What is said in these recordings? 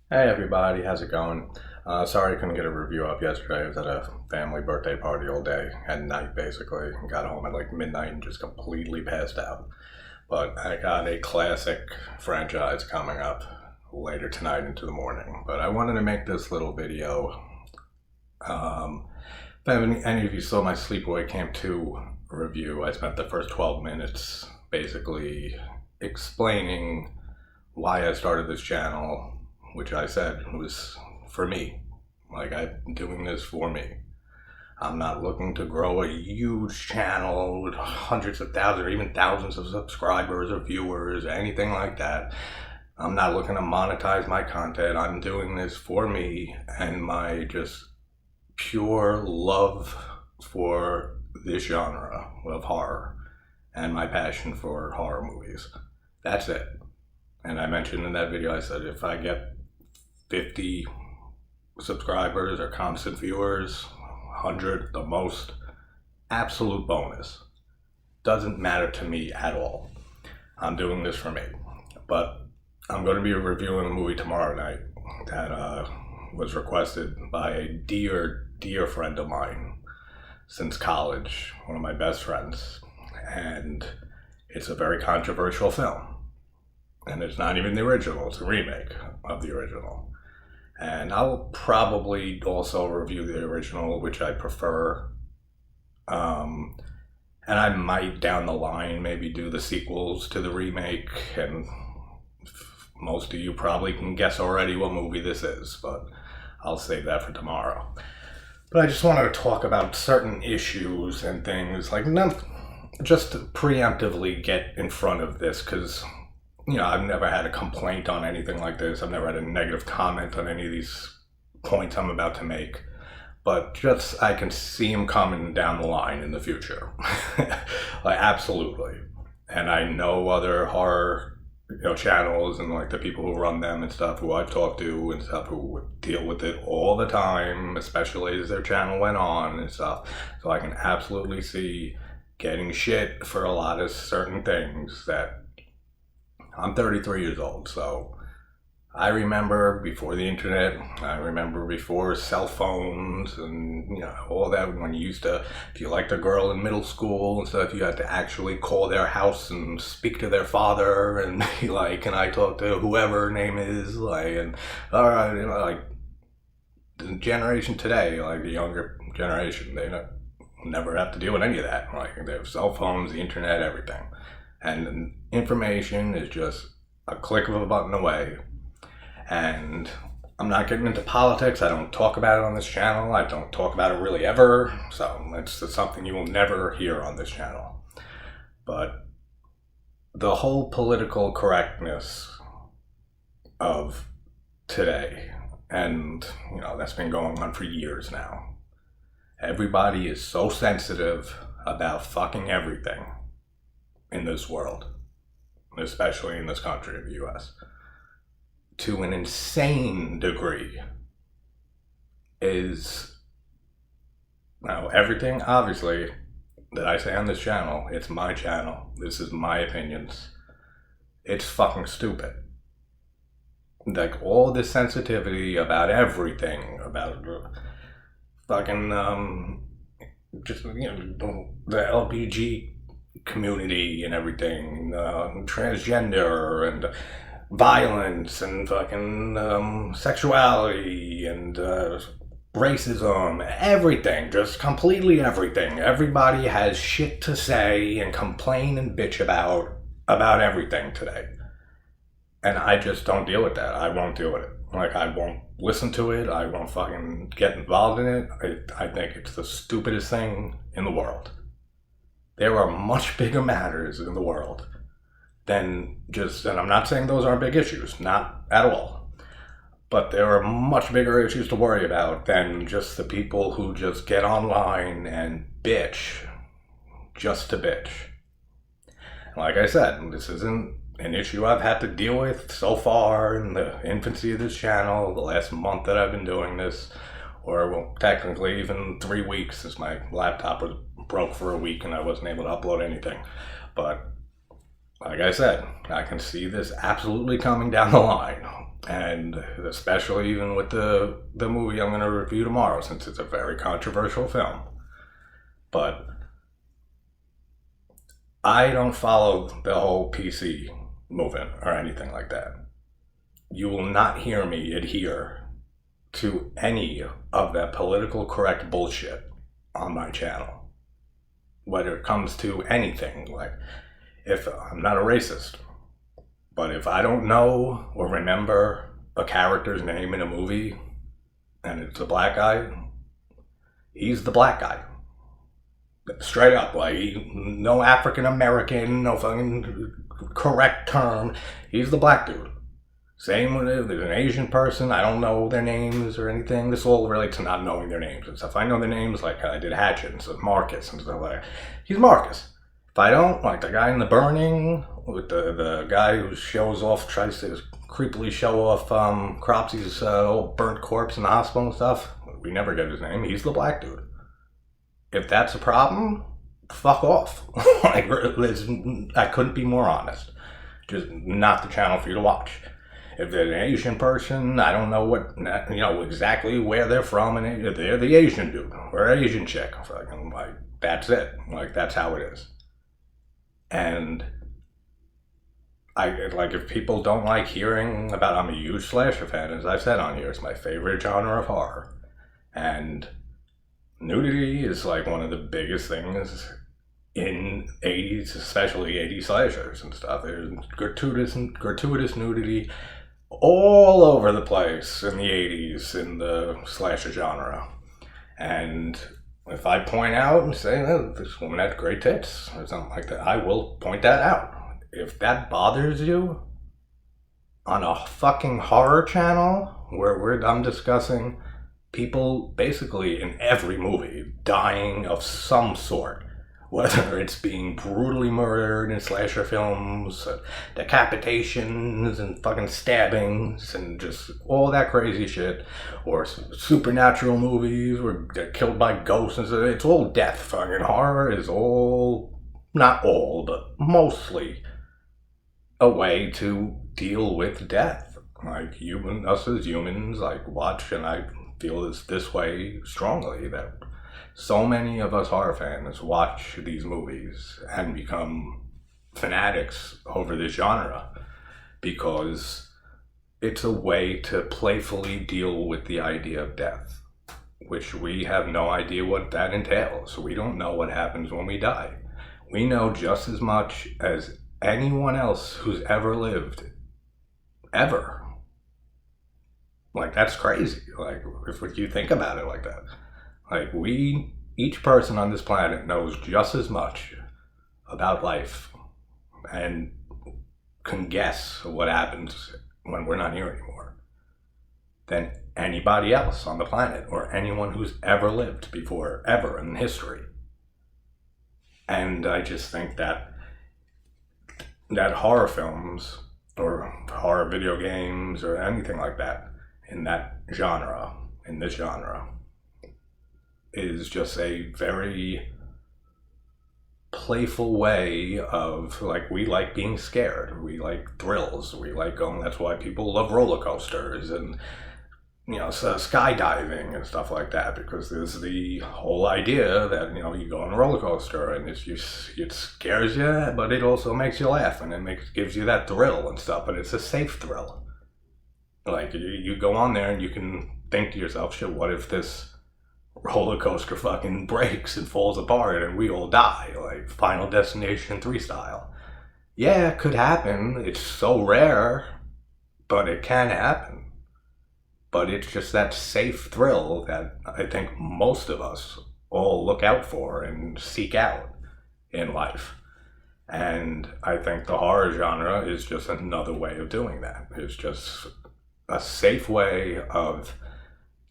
Hey everybody, how's it going? Sorry I couldn't get a review up yesterday. I was at a family birthday party all day and night basically. Got home at like midnight and just completely passed out. But I got a classic franchise coming up later tonight into the morning. But I wanted to make this little video. If any of you saw my Sleepaway Camp 2 review, I spent the first 12 minutes basically explaining why I started this channel, which I said was for me. Like, I'm doing this for me. I'm not looking to grow a huge channel with hundreds of thousands or even thousands of subscribers or viewers or anything like that. I'm not looking to monetize my content. I'm doing this for me and my just pure love for this genre of horror and my passion for horror movies. That's it. And I mentioned in that video, I said if I get 50 subscribers or constant viewers, 100 the most, absolute bonus. Doesn't matter to me at all. I'm doing this for me. But I'm going to be reviewing a movie tomorrow night that was requested by a dear friend of mine since college, one of my best friends. And it's a very controversial film. And it's not even the original, it's a remake of the original. And I'll probably also review the original, which I prefer. And I might down the line maybe do the sequels to the remake. And most of you probably can guess already what movie this is, but I'll save that for tomorrow. But I just wanted to talk about certain issues and things, like just to preemptively get in front of this, because I've never had a complaint on anything like this. I've never had a negative comment on any of these points I'm about to make. But just, I can see them coming down the line in the future. Like, absolutely. And I know other horror channels and like the people who run them and stuff who I've talked to and stuff who deal with it all the time, especially as their channel went on and stuff. So I can absolutely see getting shit for a lot of certain things that I'm 33 years old, so I remember before the internet, I remember before cell phones and all that, when you used to, if you liked a girl in middle school and stuff, you had to actually call their house and speak to their father and be like, can I talk to whoever her name is, like, and all right, like the generation today, like the younger generation, they never have to deal with any of that. Like, they have cell phones, the internet, everything. And information is just a click of a button away. And I'm not getting into politics. I don't talk about it on this channel. I don't talk about it really ever. So it's something you will never hear on this channel. But the whole political correctness of today, and that's been going on for years now. Everybody is so sensitive about fucking everything in this world, especially in this country of the US, to an insane degree. Is now everything obviously that I say on this channel, it's my channel, this is my opinions, it's fucking stupid. Like, all this sensitivity about everything, about fucking just the LPG community and everything, transgender and violence and fucking sexuality and racism, everything, just completely everything. Everybody has shit to say and complain and bitch about everything today. And I just don't deal with that. I won't deal with it. Like, I won't listen to it. I won't fucking get involved in it. I think it's the stupidest thing in the world. There are much bigger matters in the world than just, and I'm not saying those aren't big issues, not at all. But there are much bigger issues to worry about than just the people who just get online and bitch just to bitch. Like I said, this isn't an issue I've had to deal with so far in the infancy of this channel, the last month that I've been doing this, or well, technically even 3 weeks, since my laptop was broke for a week and I wasn't able to upload anything. But like I said, I can see this absolutely coming down the line. And especially even with the movie I'm going to review tomorrow, since it's a very controversial film. But I don't follow the whole PC movement or anything like that. You will not hear me adhere to any of that political correct bullshit on my channel. Whether it comes to anything, like, if I'm not a racist, but if I don't know or remember a character's name in a movie and it's a black guy, he's the black guy. Straight up, like, no African American, no fucking correct term. He's the black dude. Same with it. There's an Asian person. I don't know their names or anything. This all relates to not knowing their names and stuff. I know their names, like I did Hatchins and Marcus and stuff like that. He's Marcus. If I don't, like the guy in The Burning, with the guy who shows off, tries to creepily show off Cropsy's old burnt corpse in the hospital and stuff. We never get his name. He's the black dude. If that's a problem, fuck off. Like, I couldn't be more honest. Just not the channel for you to watch. If they're an Asian person, I don't know exactly where they're from, and they're the Asian dude or Asian chick. Like, that's it. Like, that's how it is. And if people don't like hearing about, I'm a huge slasher fan, as I've said on here, it's my favorite genre of horror. And nudity is like one of the biggest things in 80s, especially 80s slashers and stuff. There's gratuitous nudity all over the place in the 80s in the slasher genre. And if I point out and say, oh, this woman had great tits or something like that, I will point that out. If that bothers you on a fucking horror channel where I'm discussing people basically in every movie dying of some sort, whether it's being brutally murdered in slasher films, decapitations and fucking stabbings and just all that crazy shit, or supernatural movies where they're killed by ghosts and stuff, it's all death. Fucking horror is all, not all, but mostly a way to deal with death. Like, us as humans, like, watch, and I feel this way strongly, that so many of us horror fans watch these movies and become fanatics over this genre because it's a way to playfully deal with the idea of death, which we have no idea what that entails. We don't know what happens when we die. We know just as much as anyone else who's ever lived, ever. Like, that's crazy. Like, if you think about it like that. Like, each person on this planet knows just as much about life and can guess what happens when we're not here anymore than anybody else on the planet or anyone who's ever lived before, ever in history. And I just think that horror films or horror video games or anything like that in this genre, is just a very playful way of, like, we like being scared, we like thrills, we like going, that's why people love roller coasters and, skydiving and stuff like that, because there's the whole idea that, you go on a roller coaster and it scares you, but it also makes you laugh and gives you that thrill and stuff, but it's a safe thrill. Like, you go on there and you can think to yourself, shit, what if this roller coaster fucking breaks and falls apart and we all die, like Final Destination 3 style? Yeah, it could happen. It's so rare, but it can happen. But it's just that safe thrill that I think most of us all look out for and seek out in life. And I think the horror genre is just another way of doing that. It's just a safe way of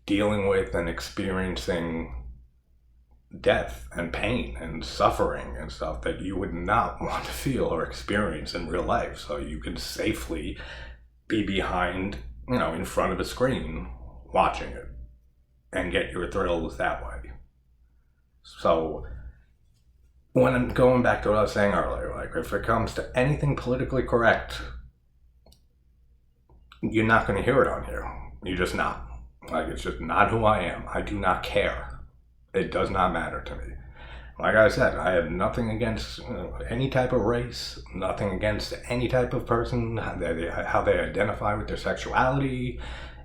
dealing with and experiencing death and pain and suffering and stuff that you would not want to feel or experience in real life. So you can safely be behind, in front of a screen watching it and get your thrills that way. So when I'm going back to what I was saying earlier, like, if it comes to anything politically correct, you're not going to hear it on here. You're just not. Like, it's just not who I am. I do not care. It does not matter to me. Like I said, I have nothing against any type of race, nothing against any type of person, how they identify with their sexuality,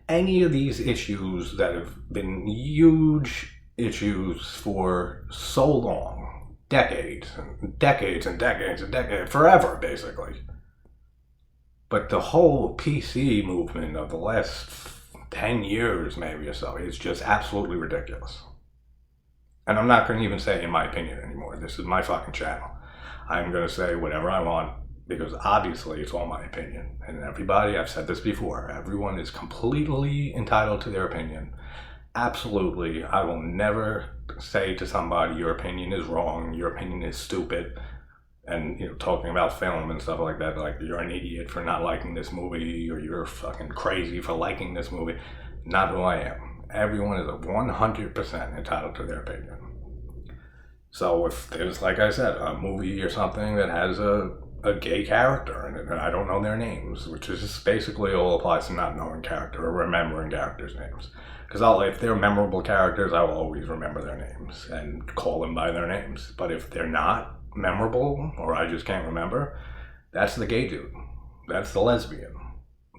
any of these issues that have been huge issues for so long, decades and decades and decades and decades, forever basically. But the whole PC movement of the last 10 years maybe or so is just absolutely ridiculous. And I'm not going to even say in my opinion anymore. This is my fucking channel. I'm going to say whatever I want because obviously it's all my opinion. And everybody, I've said this before, everyone is completely entitled to their opinion. Absolutely. I will never say to somebody, your opinion is wrong, your opinion is stupid. And, you know, talking about film and stuff like that, like, you're an idiot for not liking this movie, or you're fucking crazy for liking this movie. Not who I am. Everyone is 100% entitled to their opinion. So if there's, like I said, a movie or something that has a gay character in it, and I don't know their names, which is just basically all applies to not knowing character or remembering characters' names. Because if they're memorable characters, I will always remember their names and call them by their names. But if they're not memorable, or I just can't remember, that's the gay dude. That's the lesbian.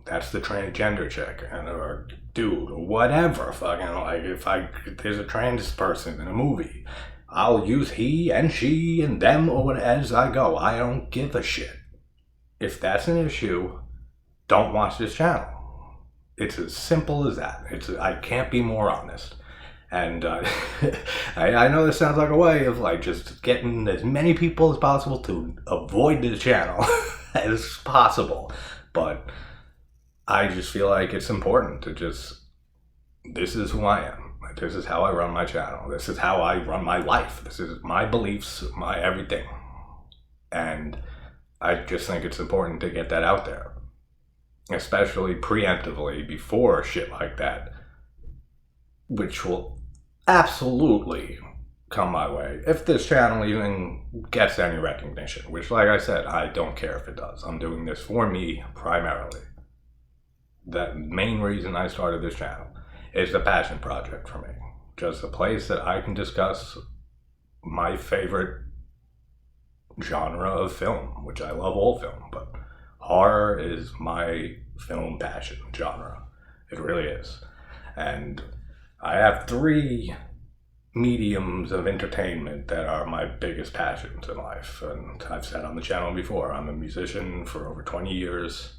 That's the transgender chick, or dude, or whatever. Fucking, like, if there's a trans person in a movie, I'll use he and she and them or as I go. I don't give a shit. If that's an issue, don't watch this channel. It's as simple as that. I can't be more honest. And I know this sounds like a way of like just getting as many people as possible to avoid this channel as possible, but I just feel like it's important to this is who I am. This is how I run my channel. This is how I run my life. This is my beliefs, my everything. And I just think it's important to get that out there, especially preemptively before shit like that, which will absolutely come my way if this channel even gets any recognition, which, like I said, I don't care if it does. I'm doing this for me primarily. The main reason I started this channel is a passion project for me. Just a place that I can discuss my favorite genre of film, which I love all film, but horror is my film passion genre. It really is. And I have 3 mediums of entertainment that are my biggest passions in life. And I've said on the channel before, I'm a musician for over 20 years.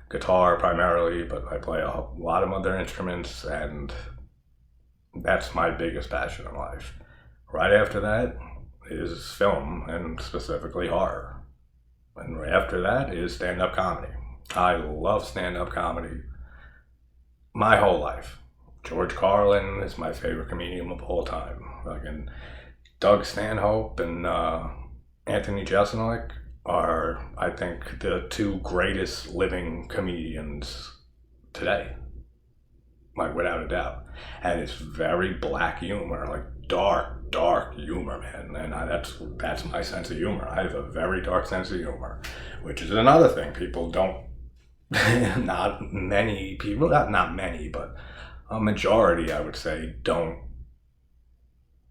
Guitar primarily, but I play a lot of other instruments, and that's my biggest passion in life. Right after that is film, and specifically horror. And right after that is stand-up comedy. I love stand-up comedy my whole life. George Carlin is my favorite comedian of all time. Fucking Doug Stanhope and Anthony Jeselnik are, I think, the 2 greatest living comedians today. Like, without a doubt. And it's very black humor, like dark humor, man. And that's my sense of humor. I have a very dark sense of humor, which is another thing people don't, not many people, not many, but a majority, I would say, don't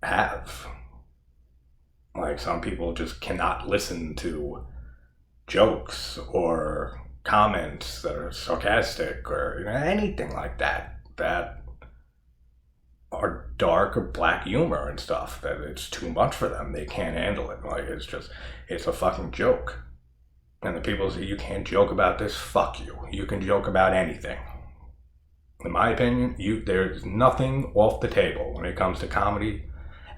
have. Like, some people just cannot listen to jokes or comments that are sarcastic or anything like that are dark or black humor and stuff, that it's too much for them. They can't handle it. Like, it's a fucking joke. And the people say, you can't joke about this, fuck you. You can joke about anything. In my opinion, there's nothing off the table when it comes to comedy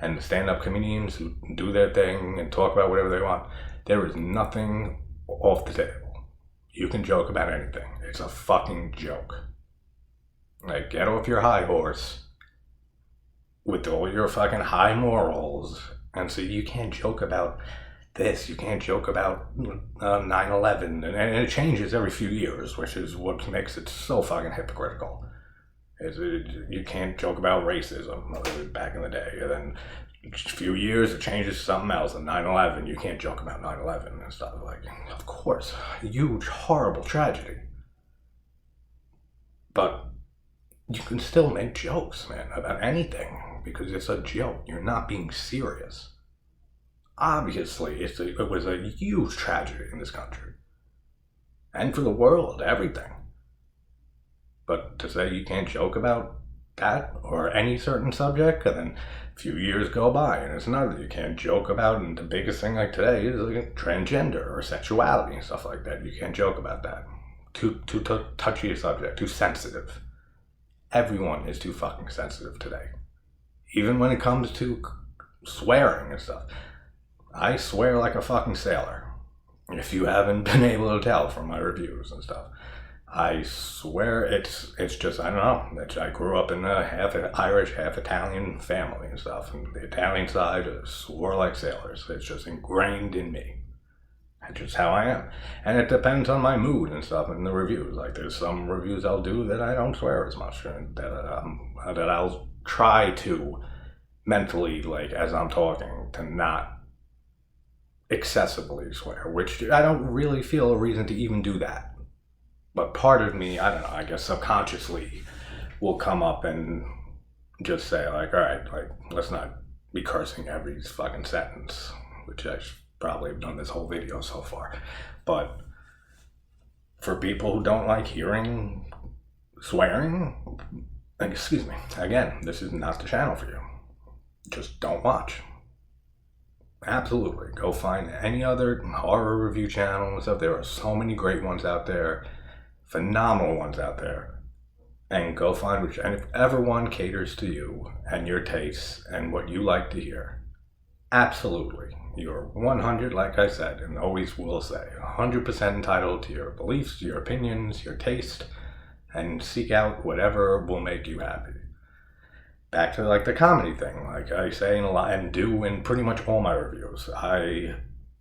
and the stand-up comedians who do their thing and talk about whatever they want. There is nothing off the table. You can joke about anything. It's a fucking joke. Like, get off your high horse with all your fucking high morals and say, you can't joke about this, you can't joke about 9/11, and it changes every few years, which is what makes it so fucking hypocritical. You can't joke about racism back in the day, and then a few years it changes to something else, and 9/11, you can't joke about 9/11 and stuff. Like, of course, huge, horrible tragedy. But you can still make jokes, man, about anything because it's a joke. You're not being serious. Obviously, it was a huge tragedy in this country. And for the world, everything. But to say you can't joke about that or any certain subject, and then a few years go by and it's another you can't joke about, and the biggest thing like today is like transgender or sexuality and stuff like that. You can't joke about that. Too touchy a subject, too sensitive. Everyone is too fucking sensitive today. Even when it comes to swearing and stuff. I swear like a fucking sailor. If you haven't been able to tell from my reviews and stuff. I swear it's just, I don't know. I grew up in a half Irish, half Italian family and stuff. And the Italian side swore like sailors. It's just ingrained in me. That's just how I am. And it depends on my mood and stuff in the reviews. Like there's some reviews I'll do that I don't swear as much. That I'll try to mentally, like as I'm talking, to not excessively swear. Which I don't really feel a reason to even do that. But part of me, I don't know, I guess subconsciously will come up and just say like, all right, like let's not be cursing every fucking sentence, which I probably have done this whole video so far. But for people who don't like hearing swearing, excuse me, again, this is not the channel for you. Just don't watch. Absolutely. Go find any other horror review channel and stuff. There are so many great ones out there. Phenomenal ones out there, and go find whichever one caters to you and your tastes and what you like to hear. Absolutely, you're 100, like I said, and always will say, 100% entitled to your beliefs, your opinions, your taste, and seek out whatever will make you happy. Back to like the comedy thing, like I say in a lot and do in pretty much all my reviews. I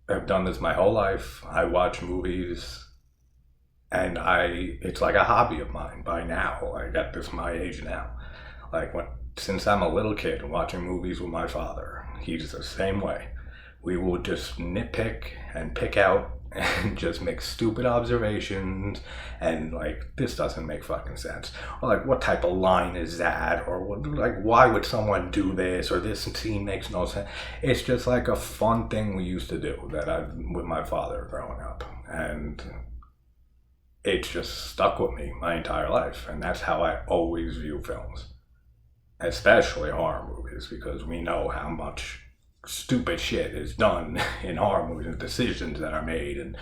have done this my whole life. I watch movies. And it's like a hobby of mine by now. Like at my age now. Like since I'm a little kid watching movies with my father, he's the same way. We will just nitpick and pick out and just make stupid observations and like, this doesn't make fucking sense. Or like, what type of line is that? Or what, like, why would someone do this? Or this scene makes no sense. It's just like a fun thing we used to do with my father growing up. And it's just stuck with me my entire life, and that's how I always view films, especially horror movies, because we know how much stupid shit is done in horror movies and decisions that are made and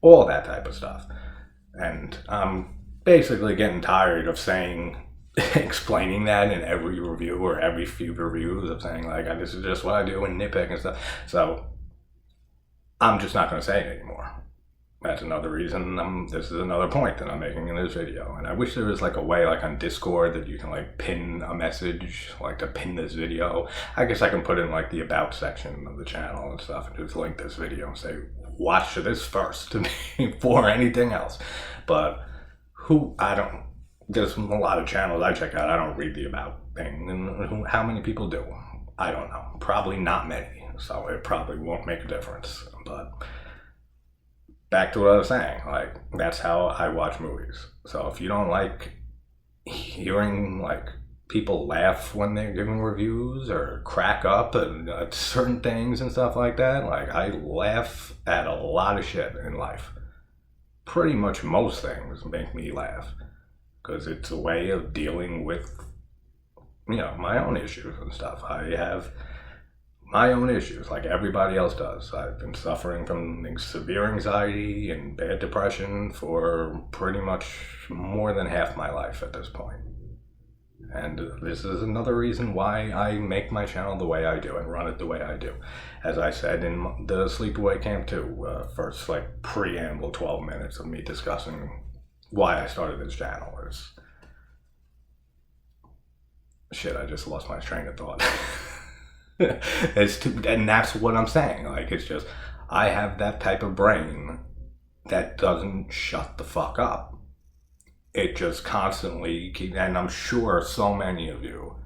all that type of stuff. And I'm basically getting tired of explaining that in every review or every few reviews of saying like, this is just what I do and nitpick and stuff. So I'm just not going to say it anymore. That's another reason, this is another point that I'm making in this video. And I wish there was like a way like on Discord that you can like pin a message, like to pin this video. I guess I can put in like the about section of the channel and stuff and just link this video and say, watch this first before anything else. But there's a lot of channels I check out, I don't read the about thing. And how many people do? I don't know. Probably not many. So it probably won't make a difference. But back to what I was saying, like, that's how I watch movies. So if you don't like hearing, like, people laugh when they're giving reviews or crack up at certain things and stuff like that, like, I laugh at a lot of shit in life. Pretty much most things make me laugh because it's a way of dealing with, my own issues and stuff. I have my own issues like everybody else does. I've been suffering from severe anxiety and bad depression for pretty much more than half my life at this point. And this is another reason why I make my channel the way I do and run it the way I do. As I said in the Sleepaway Camp 2, first like preamble 12 minutes of me discussing why I started this channel is... Shit, I just lost my train of thought. And that's what I'm saying. Like, it's just, I have that type of brain that doesn't shut the fuck up. It just constantly keeps, and I'm sure so many of you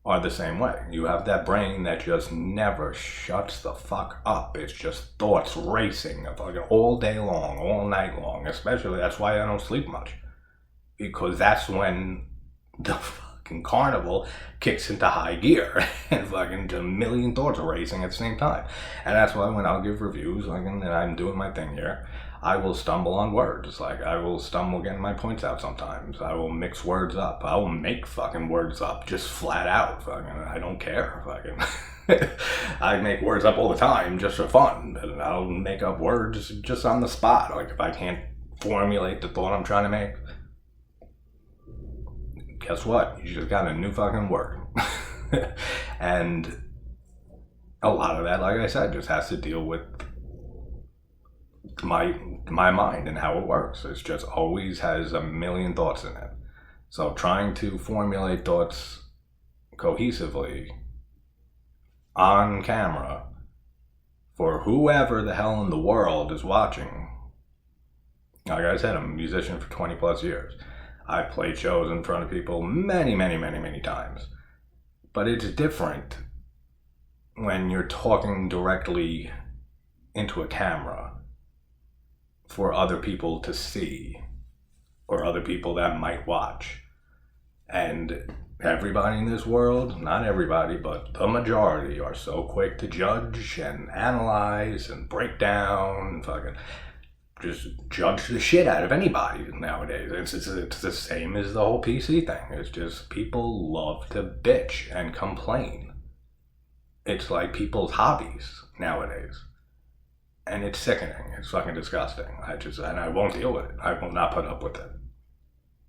are the same way. You have that brain that just never shuts the fuck up. It's just thoughts racing all day long, all night long. Especially, that's why I don't sleep much. because that's when the fucking carnival kicks into high gear and fucking a million thoughts are racing at the same time. And that's why when I'll give reviews, like, and I'm doing my thing here, I will stumble on words. Like, I will stumble getting my points out sometimes. I will mix words up. I will make fucking words up just flat out. Fucking, I don't care. Fucking, I make words up all the time just for fun. And I'll make up words just on the spot. Like, if I can't formulate the thought I'm trying to make, guess what? You just got a new fucking word. And a lot of that, like I said, just has to deal with my mind and how it works. It's just always has a million thoughts in it. So trying to formulate thoughts cohesively on camera for whoever the hell in the world is watching. Like I said, I'm a musician for 20 plus years. I've played shows in front of people many times. But it's different when you're talking directly into a camera for other people to see, or other people that might watch. And everybody in this world, not everybody, but the majority, are so quick to judge and analyze and break down and fucking just judge the shit out of anybody nowadays. It's the same as the whole PC thing. It's just people love to bitch and complain. It's like people's hobbies nowadays. And it's sickening. It's fucking disgusting. And I won't deal with it. I will not put up with it.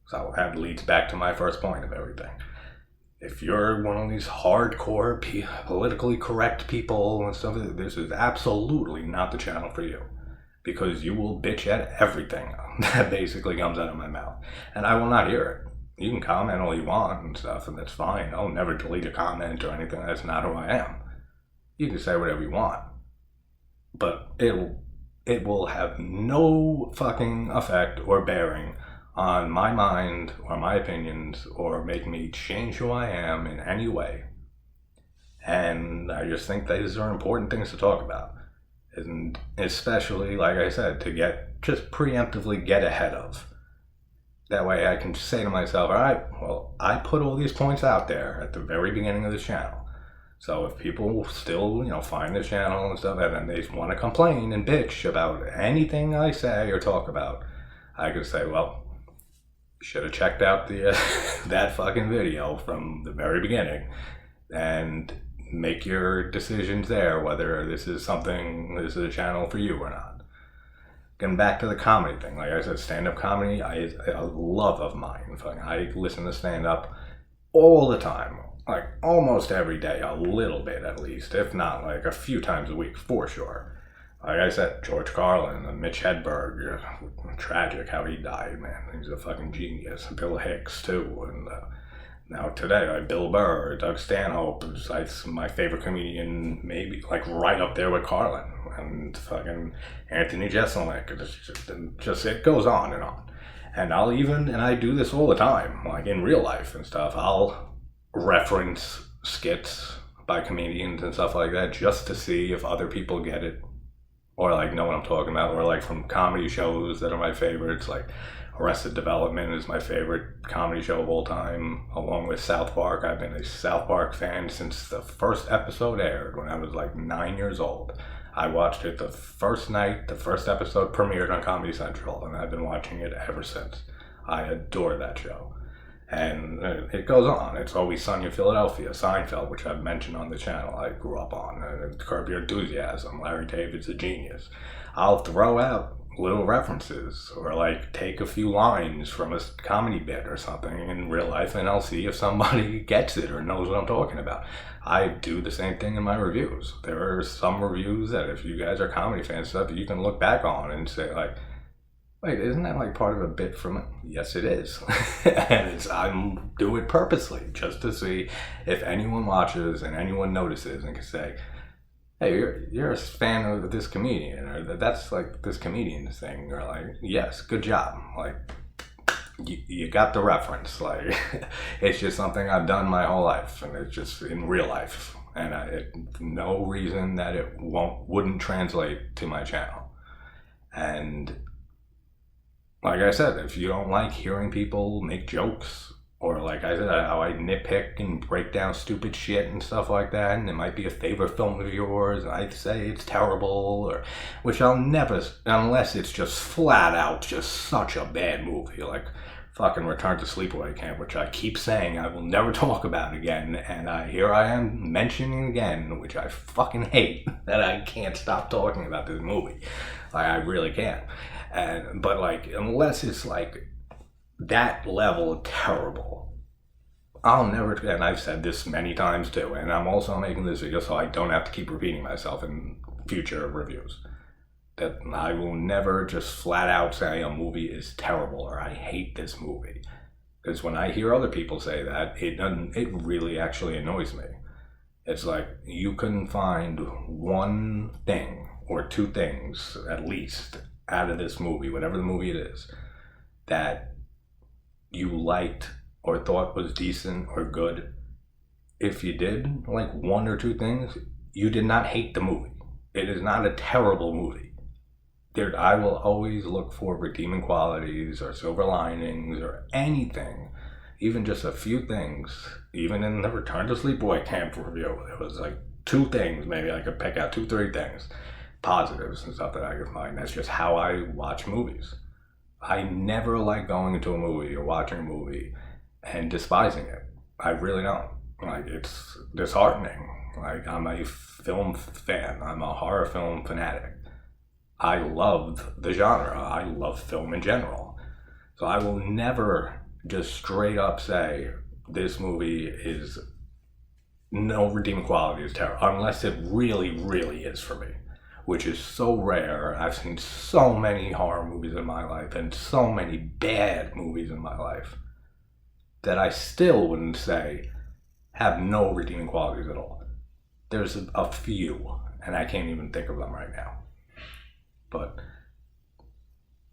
So that leads back to my first point of everything. If you're one of these hardcore, politically correct people and stuff, this is absolutely not the channel for you. Because you will bitch at everything that basically comes out of my mouth. And I will not hear it. You can comment all you want and stuff, and that's fine. I'll never delete a comment or anything. That's not who I am. You can say whatever you want. But it will have no fucking effect or bearing on my mind or my opinions or make me change who I am in any way. And I just think these are important things to talk about. And especially, like I said, to just preemptively get ahead of. That way I can say to myself, all right, well, I put all these points out there at the very beginning of this channel. So if people still, find this channel and stuff, and then they want to complain and bitch about anything I say or talk about, I could say, well, you should have checked out the that fucking video from the very beginning and make your decisions there, whether this is a channel for you or not. Getting back to the comedy thing, like I said, stand-up comedy is a love of mine. I listen to stand-up all the time. Like almost every day, a little bit at least, if not like a few times a week for sure. Like I said, George Carlin and Mitch Hedberg, tragic how he died, man. He's a fucking genius. Bill Hicks too, and now today, like Bill Burr, Doug Stanhope, it's my favorite comedian, maybe like right up there with Carlin, and fucking Anthony Jeselnik. It goes on and on. And I do this all the time, like in real life and stuff. I'll reference skits by comedians and stuff like that just to see if other people get it or like know what I'm talking about, or like from comedy shows that are my favorites. Like Arrested Development is my favorite comedy show of all time, along with South Park. I've been a South Park fan since the first episode aired when I was like 9 years old. I watched it the first night the first episode premiered on Comedy Central, and I've been watching it ever since. I adore that show. And it goes on. It's Always Sunny in Philadelphia, Seinfeld, which I've mentioned on the channel I grew up on, Curb Your Enthusiasm, Larry David's a genius. I'll throw out little references or like take a few lines from a comedy bit or something in real life, and I'll see if somebody gets it or knows what I'm talking about. I do the same thing in my reviews. There are some reviews that if you guys are comedy fans stuff, you can look back on and say like, wait, isn't that like part of a bit from it? Yes, it is. And I do it purposely just to see if anyone watches and anyone notices and can say, hey, you're a fan of this comedian, or that's like this comedian's thing, or like, yes, good job. Like, you got the reference. Like, it's just something I've done my whole life, and it's just in real life, and no reason that it wouldn't translate to my channel. And like I said, if you don't like hearing people make jokes, or like I said, how I nitpick and break down stupid shit and stuff like that, and it might be a favorite film of yours, and I say it's terrible, or which I'll never, unless it's just flat out just such a bad movie, like fucking Return to Sleepaway Camp, which I keep saying I will never talk about again, and here I am mentioning again, which I fucking hate, that I can't stop talking about this movie. Like, I really can't. But like, unless it's like that level terrible, I'll never, and I've said this many times too, and I'm also making this video so I don't have to keep repeating myself in future reviews, that I will never just flat out say a movie is terrible or I hate this movie. Because when I hear other people say that, it really actually annoys me. It's like, you can find one thing or two things at least out of this movie, whatever the movie it is, that you liked or thought was decent or good. If you did like one or two things, you did not hate the movie. It is not a terrible movie. I will always look for redeeming qualities or silver linings or anything, even just a few things. Even in the Return to Sleepaway Camp review, it was like two things, maybe I could pick out 2-3 things, positives and stuff that I could find. That's just how I watch movies. I never like going into a movie or watching a movie and despising it. I really don't. Like, it's disheartening. Like, I'm a film fan. I'm a horror film fanatic. I love the genre. I love film in general. So I will never just straight up say this movie is no redeeming quality, is terrible, unless it really, really is for me, which is so rare. I've seen so many horror movies in my life and so many bad movies in my life that I still wouldn't say have no redeeming qualities at all. There's a few, and I can't even think of them right now. But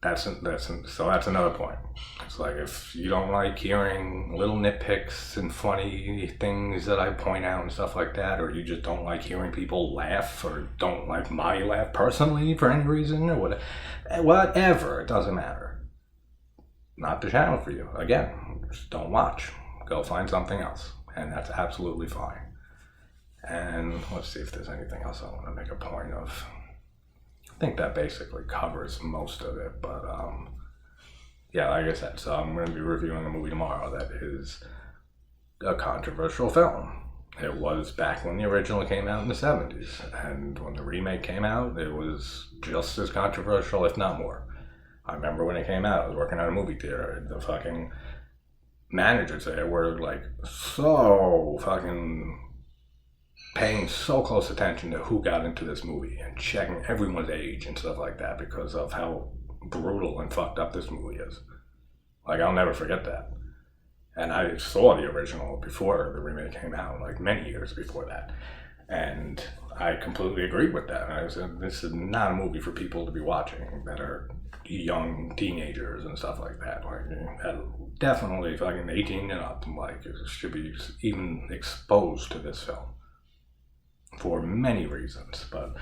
that's another point. It's like, if you don't like hearing little nitpicks and funny things that I point out and stuff like that, or you just don't like hearing people laugh, or don't like my laugh personally for any reason, or whatever, it doesn't matter. Not the channel for you. Again, just don't watch. Go find something else, and that's absolutely fine. And let's see if there's anything else I want to make a point of. I think that basically covers most of it, but yeah, like I said, so I'm going to be reviewing a movie tomorrow that is a controversial film. It was back when the original came out in the 70s, and when the remake came out, it was just as controversial, if not more. I remember when it came out, I was working at a movie theater, the fucking managers there were like so fucking paying so close attention to who got into this movie and checking everyone's age and stuff like that because of how brutal and fucked up this movie is. Like, I'll never forget that. And I saw the original before the remake came out, like many years before that. And I completely agreed with that. I said, this is not a movie for people to be watching that are young teenagers and stuff like that. Like, definitely fucking 18 and up, like, should be even exposed to this film. For many reasons, but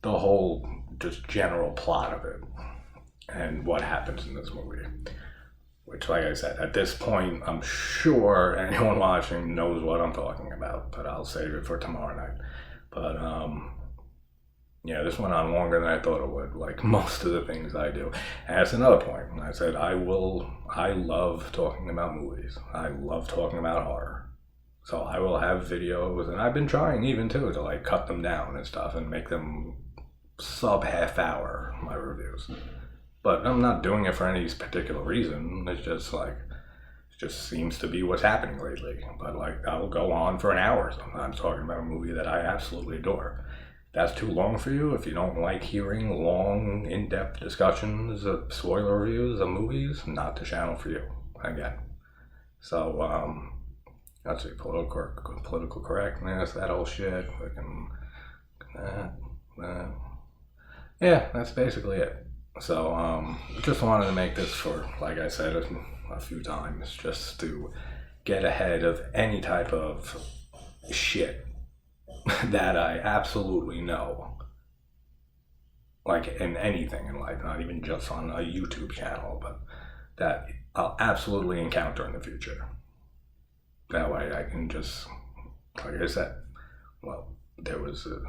the whole just general plot of it and what happens in this movie, which, like I said, at this point, I'm sure anyone watching knows what I'm talking about, but I'll save it for tomorrow night. But yeah, this went on longer than I thought it would, like most of the things I do. And that's another point. I said I love talking about movies. I love talking about horror. So I will have videos, and I've been trying even too to like cut them down and stuff and make them sub half hour, my reviews. But I'm not doing it for any particular reason. It's just like, it just seems to be what's happening lately. But like, I'll go on for an hour sometimes talking about a movie that I absolutely adore. That's too long for you. If you don't like hearing long, in-depth discussions of spoiler reviews of movies, not the channel for you, again. So, let's see, political correctness, that whole shit, yeah, that's basically it. So, just wanted to make this for, like I said a few times, just to get ahead of any type of shit that I absolutely know, like in anything in life, not even just on a YouTube channel, but that I'll absolutely encounter in the future. That way I can just, like I said, well, there was a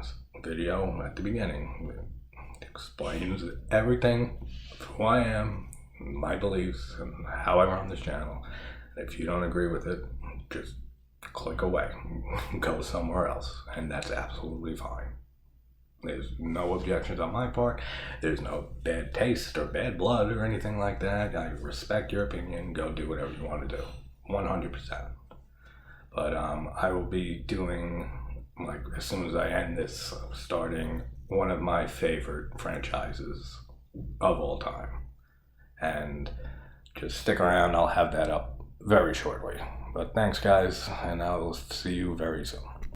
video at the beginning that explains everything of who I am, my beliefs, and how I run this channel. If you don't agree with it, just click away, go somewhere else, and that's absolutely fine. There's no objections on my part. There's no bad taste or bad blood or anything like that. I respect your opinion. Go do whatever you want to do, 100%. But I will be doing, like, as soon as I end this, starting one of my favorite franchises of all time. And just stick around, I'll have that up very shortly. But thanks, guys, and I will see you very soon.